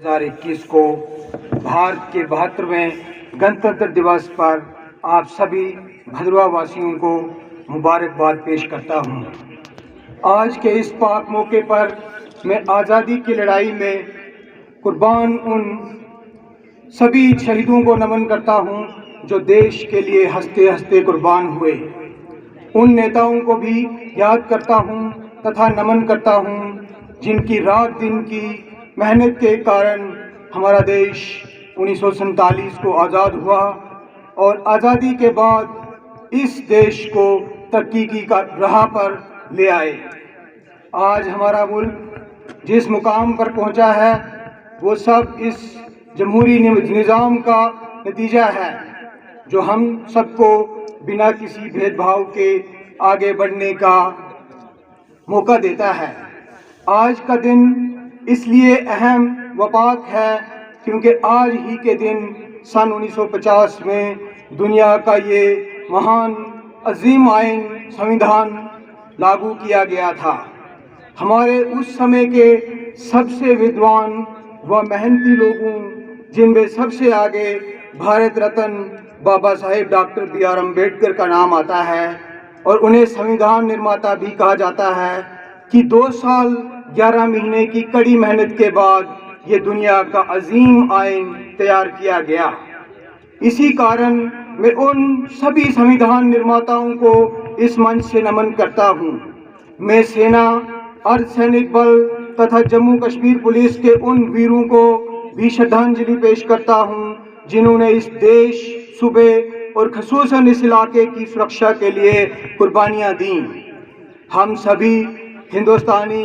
2021 को भारत के 72वें गणतंत्र दिवस पर आप सभी भद्रवा वासियों को मुबारकबाद पेश करता हूं। आज के इस पाक मौके पर मैं आज़ादी की लड़ाई में कुर्बान उन सभी शहीदों को नमन करता हूं जो देश के लिए हंसते हंसते कुर्बान हुए। उन नेताओं को भी याद करता हूं तथा नमन करता हूं जिनकी रात दिन की मेहनत के कारण हमारा देश 1947 को आज़ाद हुआ और आज़ादी के बाद इस देश को तरक्की की राह पर ले आए। आज हमारा मुल्क जिस मुकाम पर पहुंचा है वो सब इस जमहूरी निज़ाम का नतीजा है जो हम सबको बिना किसी भेदभाव के आगे बढ़ने का मौका देता है। आज का दिन इसलिए अहम व पाक है क्योंकि आज ही के दिन सन 1950 में दुनिया का ये महान अजीम आइन संविधान लागू किया गया था। हमारे उस समय के सबसे विद्वान व मेहनती लोगों जिनमें सबसे आगे भारत रत्न बाबा साहेब डॉक्टर B.R. अम्बेडकर का नाम आता है और उन्हें संविधान निर्माता भी कहा जाता है कि 2 साल 11 महीने की कड़ी मेहनत के बाद ये दुनिया का अजीम आइन तैयार किया गया। इसी कारण मैं उन सभी संविधान निर्माताओं को इस मंच से नमन करता हूँ। मैं सेना, अर्धसैनिक बल तथा जम्मू कश्मीर पुलिस के उन वीरों को भी श्रद्धांजलि पेश करता हूँ जिन्होंने इस देश, सूबे और खसूसन इस इलाके की सुरक्षा के लिए कुर्बानियाँ दी। हम सभी हिंदुस्तानी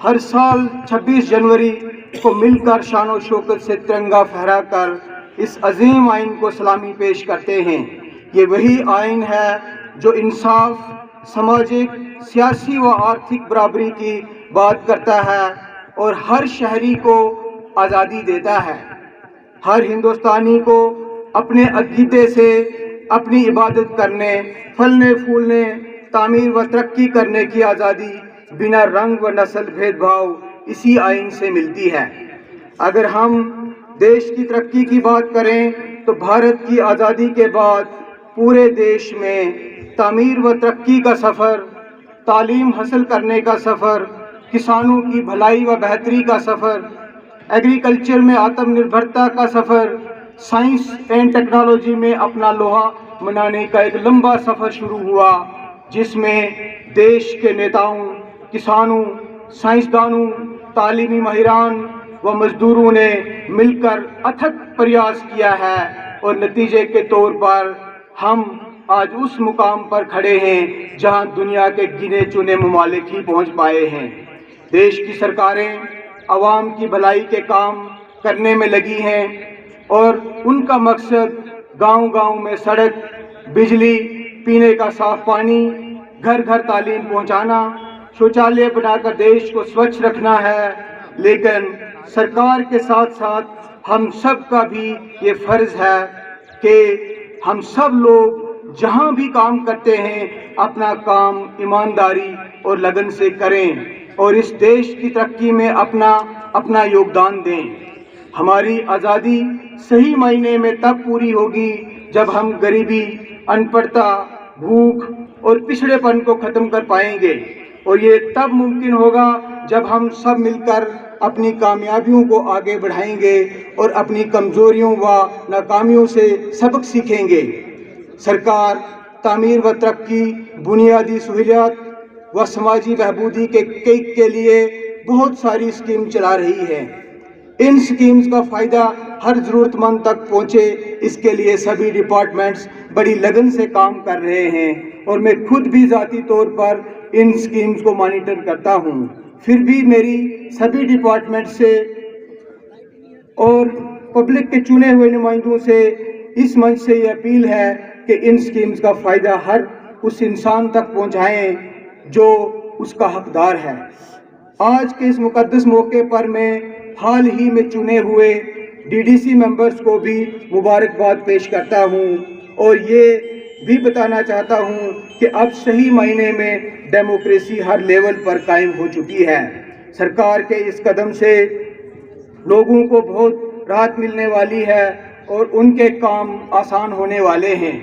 हर साल 26 जनवरी को मिलकर शान शौकत से तिरंगा फहराकर इस अजीम आइन को सलामी पेश करते हैं। ये वही आइन है जो इंसाफ, सामाजिक, सियासी व आर्थिक बराबरी की बात करता है और हर शहरी को आज़ादी देता है। हर हिंदुस्तानी को अपने अक़ीदे से अपनी इबादत करने, फलने फूलने, तामीर व तरक्की करने की आज़ादी बिना रंग व नस्ल भेदभाव इसी आइन से मिलती है। अगर हम देश की तरक्की की बात करें तो भारत की आज़ादी के बाद पूरे देश में तामीर व तरक्की का सफ़र, तालीम हासिल करने का सफ़र, किसानों की भलाई व बेहतरी का सफ़र, एग्रीकल्चर में आत्मनिर्भरता का सफ़र, साइंस एंड टेक्नोलॉजी में अपना लोहा मनाने का एक लंबा सफ़र शुरू हुआ जिसमें देश के नेताओं, किसानों, साइंसदानों, तालीमी माहिरान व मजदूरों ने मिलकर अथक प्रयास किया है और नतीजे के तौर पर हम आज उस मुकाम पर खड़े हैं जहां दुनिया के गिने चुने ममालिक ही पहुंच पाए हैं। देश की सरकारें आवाम की भलाई के काम करने में लगी हैं और उनका मकसद गांव-गांव में सड़क, बिजली, पीने का साफ पानी, घर घर तालीम पहुंचाना, शौचालय बनाकर देश को स्वच्छ रखना है। लेकिन सरकार के साथ साथ हम सब का भी ये फ़र्ज़ है कि हम सब लोग जहां भी काम करते हैं अपना काम ईमानदारी और लगन से करें और इस देश की तरक्की में अपना योगदान दें। हमारी आज़ादी सही मायने में तब पूरी होगी जब हम गरीबी, अनपढ़ता, भूख और पिछड़ेपन को ख़त्म कर पाएंगे और ये तब मुमकिन होगा जब हम सब मिलकर अपनी कामयाबियों को आगे बढ़ाएंगे और अपनी कमज़ोरियों व नाकामियों से सबक सीखेंगे। सरकार तामीर व तरक्की, बुनियादी सहूलियात व समाजी बहबूदी के लिए बहुत सारी स्कीम चला रही है। इन स्कीम्स का फ़ायदा हर ज़रूरतमंद तक पहुँचे इसके लिए सभी डिपार्टमेंट्स बड़ी लगन से काम कर रहे हैं और मैं खुद भी ज़ाती तौर पर इन स्कीम्स को मॉनिटर करता हूँ। फिर भी मेरी सभी डिपार्टमेंट से और पब्लिक के चुने हुए नुमाइंदों से इस मंच से ये अपील है कि इन स्कीम्स का फ़ायदा हर उस इंसान तक पहुँचाएँ जो उसका हकदार है। आज के इस मुक़द्दस मौके पर मैं हाल ही में चुने हुए DDC मेंबर्स को भी मुबारकबाद पेश करता हूँ और ये भी बताना चाहता हूँ कि अब सही मायने में डेमोक्रेसी हर लेवल पर कायम हो चुकी है। सरकार के इस कदम से लोगों को बहुत राहत मिलने वाली है और उनके काम आसान होने वाले हैं।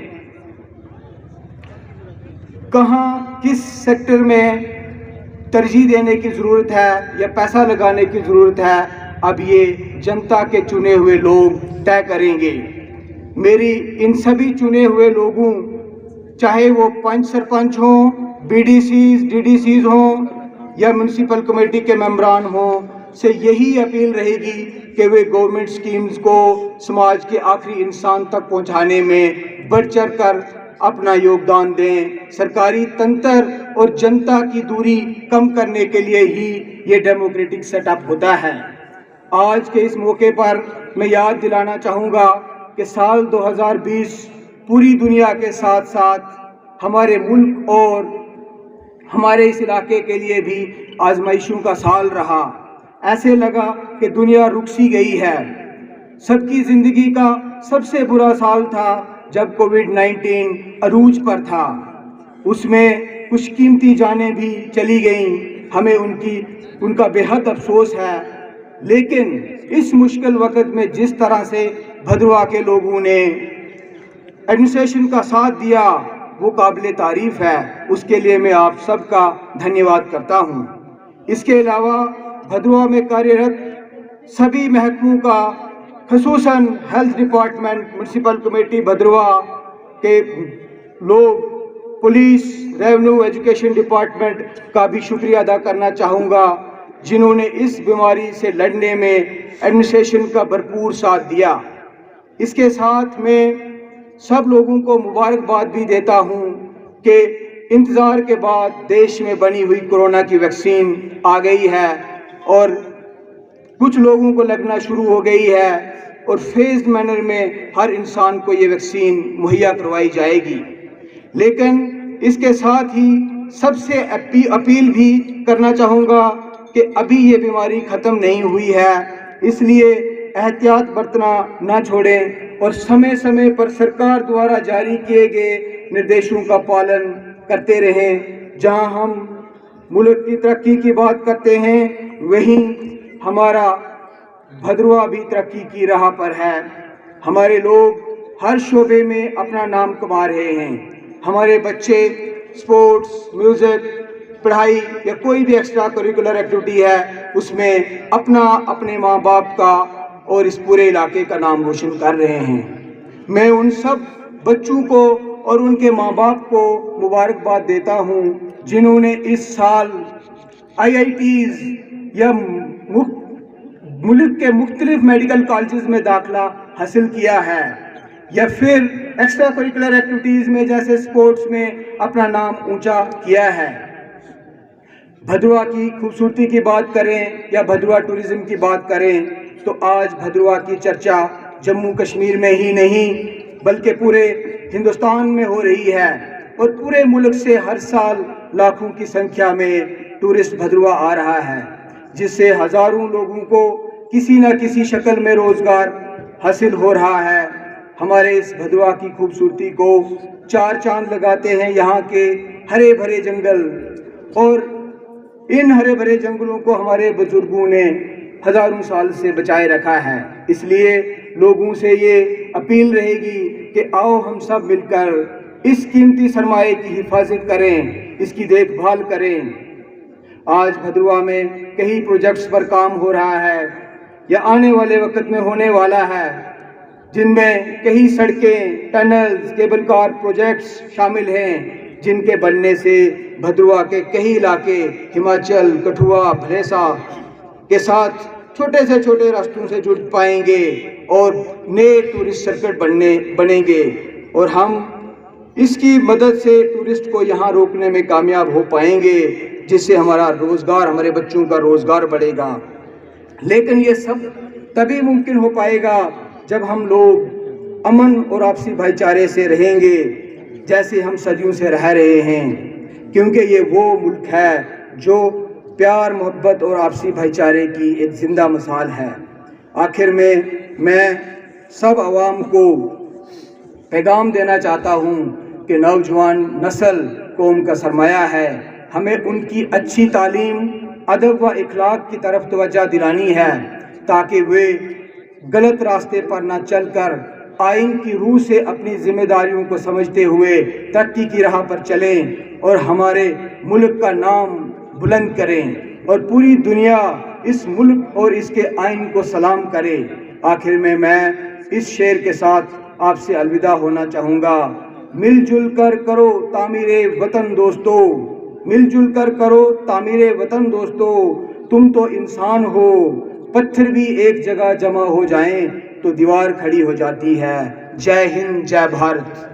कहाँ किस सेक्टर में तरजीह देने की ज़रूरत है या पैसा लगाने की ज़रूरत है, अब ये जनता के चुने हुए लोग तय करेंगे। मेरी इन सभी चुने हुए लोगों, चाहे वो पंच सरपंच हों, BDCs, DDCs हों या म्यूनसिपल कमेटी के मेंबरान हों, से यही अपील रहेगी कि वे गवर्नमेंट स्कीम्स को समाज के आखिरी इंसान तक पहुंचाने में बढ़ चढ़ कर अपना योगदान दें। सरकारी तंत्र और जनता की दूरी कम करने के लिए ही ये डेमोक्रेटिक सेटअप होता है। आज के इस मौके पर मैं याद दिलाना चाहूँगा कि साल 2020 पूरी दुनिया के साथ साथ हमारे मुल्क और हमारे इस इलाके के लिए भी आजमाइशों का साल रहा। ऐसे लगा कि दुनिया रुक सी गई है। सबकी ज़िंदगी का सबसे बुरा साल था जब कोविड-19 अरूज पर था। उसमें कुछ कीमती जानें भी चली गईं, हमें उनका बेहद अफसोस है। लेकिन इस मुश्किल वक्त में जिस तरह से भद्रवाह के लोगों ने एडमिनिस्ट्रेशन का साथ दिया, वो काबिल तारीफ़ है। उसके लिए मैं आप सबका धन्यवाद करता हूँ। इसके अलावा भद्रवाह में कार्यरत सभी महकमों का, ख़ुसूसन health department, municipal committee Bhaderwah के लोग, पुलिस, रेवेन्यू, एजुकेशन डिपार्टमेंट का भी शुक्रिया अदा करना चाहूँगा, जिन्होंने इस बीमारी से लड़ने में एडमिनिस्ट्रेशन का भरपूर साथ दिया। इसके साथ में सब लोगों को मुबारकबाद भी देता हूँ कि इंतज़ार के बाद देश में बनी हुई कोरोना की वैक्सीन आ गई है और कुछ लोगों को लगना शुरू हो गई है और फेज्ड मैनर में हर इंसान को ये वैक्सीन मुहैया करवाई जाएगी। लेकिन इसके साथ ही सबसे अपील भी करना चाहूँगा कि अभी ये बीमारी ख़त्म नहीं हुई है, इसलिए एहतियात बरतना ना छोड़ें और समय समय पर सरकार द्वारा जारी किए गए निर्देशों का पालन करते रहें। जहां हम मुल्क की तरक्की की बात करते हैं, वहीं हमारा भद्रवाह भी तरक्की की राह पर है। हमारे लोग हर शोबे में अपना नाम कमा रहे हैं। हमारे बच्चे स्पोर्ट्स, म्यूज़िक, पढ़ाई या कोई भी एक्स्ट्रा करिकुलर एक्टिविटी है, उसमें अपने माँ बाप का और इस पूरे इलाके का नाम रोशन कर रहे हैं। मैं उन सब बच्चों को और उनके माँ बाप को मुबारकबाद देता हूँ जिन्होंने इस साल IITs या मुल्क के मुख्तलिफ मेडिकल कॉलेजेस में दाखिला हासिल किया है या फिर एक्स्ट्रा करिकुलर एक्टिविटीज़ में जैसे स्पोर्ट्स में अपना नाम ऊंचा किया है। भद्रवाह की खूबसूरती की बात करें या भद्रवाह टूरिज़्म की बात करें तो आज भद्रवाह की चर्चा जम्मू कश्मीर में ही नहीं बल्कि पूरे हिंदुस्तान में हो रही है और पूरे मुल्क से हर साल लाखों की संख्या में टूरिस्ट भद्रवाह आ रहा है, जिससे हज़ारों लोगों को किसी न किसी शक्ल में रोज़गार हासिल हो रहा है। हमारे इस भद्रवाह की खूबसूरती को चार चांद लगाते हैं यहाँ के हरे भरे जंगल, और इन हरे भरे जंगलों को हमारे बुजुर्गों ने हज़ारों साल से बचाए रखा है। इसलिए लोगों से ये अपील रहेगी कि आओ हम सब मिलकर इस कीमती सरमाए की हिफाजत करें, इसकी देखभाल करें। आज भद्रवाह में कई प्रोजेक्ट्स पर काम हो रहा है या आने वाले वक्त में होने वाला है, जिनमें कई सड़कें, टनल्स, केबल कार प्रोजेक्ट्स शामिल हैं, जिनके बनने से भद्रवाह के कई इलाके हिमाचल, कठुआ, भलेसा के साथ छोटे से छोटे रास्तों से जुड़ पाएंगे और नए टूरिस्ट सर्किट बनेंगे और हम इसकी मदद से टूरिस्ट को यहाँ रोकने में कामयाब हो पाएंगे, जिससे हमारा रोज़गार, हमारे बच्चों का रोज़गार बढ़ेगा। लेकिन ये सब तभी मुमकिन हो पाएगा जब हम लोग अमन और आपसी भाईचारे से रहेंगे जैसे हम सदियों से रह रहे हैं, क्योंकि ये वो मुल्क है जो प्यार, मोहब्बत और आपसी भाईचारे की एक ज़िंदा मिसाल है। आखिर में मैं सब आवाम को पैगाम देना चाहता हूँ कि नौजवान नस्ल कौम का सरमाया है। हमें उनकी अच्छी तालीम, अदब व इखलाक की तरफ तवज्जो दिलानी है تاکہ وہ غلط راستے پر نہ چل کر آئین کی روح سے اپنی ذمہ داریوں کو سمجھتے ہوئے ترقی کی راہ پر چلیں اور ہمارے ملک کا نام بلند کریں اور پوری دنیا اس ملک اور اس کے آئین کو سلام کرے۔ آخر میں اس شعر کے ساتھ آپ سے الوداع ہونا چاہوں گا۔ مل جل کر کرو تعمیر وطن دوستو، مل جل کر کرو تعمیر وطن دوستو، تم تو انسان ہو، پتھر بھی ایک جگہ جمع ہو جائیں تو دیوار کھڑی ہو جاتی ہے۔ جے ہند، جے بھارت۔